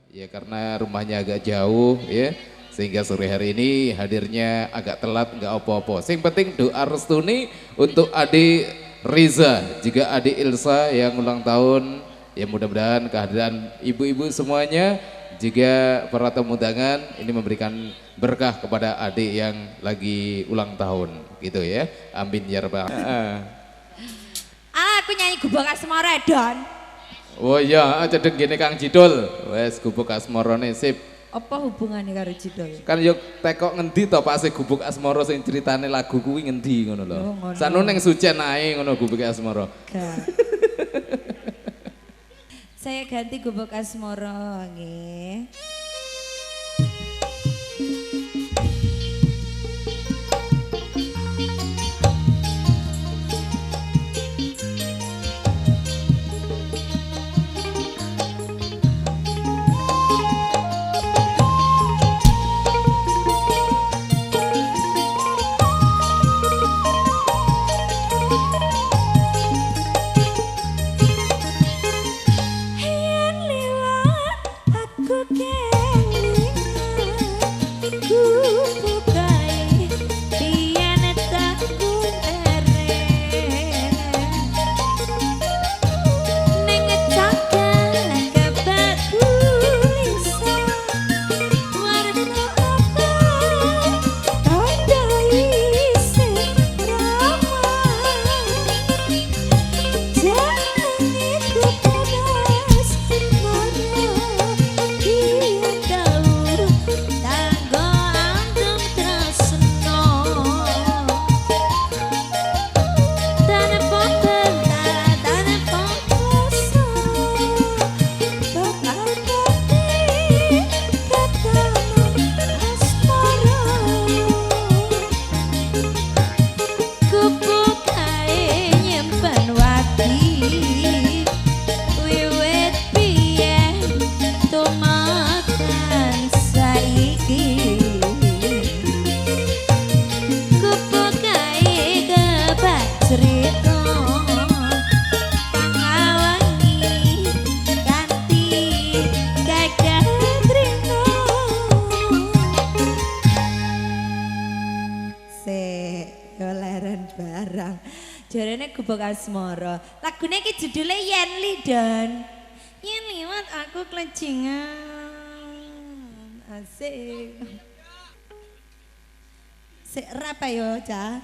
ya karena rumahnya agak jauh ya sehingga sore hari ini hadirnya agak telat nggak apa-apa. Yang penting doa restuni untuk adik Riza juga adik Ilsa yang ulang tahun ya mudah-mudahan kehadiran ibu-ibu semuanya juga para tamu undangan ini memberikan berkah kepada adik yang lagi ulang tahun gitu ya. Amin ya rabbal alamin. Aku nyanyi gubuk asmara Don. Oh iya, cedek gini Kang Jidul. Wes gubuk asmarane sip. Apa hubungannya karo Jidul? Kan yuk tekok ngendi to Pak gubuk asmara sing ceritane lagu kuwi ngendi ngono lho. Oh, ngono. Sanu ning Sujen ae ngono gubuk asmara. Saya ganti gubuk asmara nggih. Barang jarene gubuk asmara lagune iki judule Yen Li Don. Yen liwat aku kelecingan asik sik rap ayo Cah.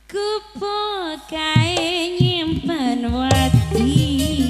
Gubuk kae nyimpen wati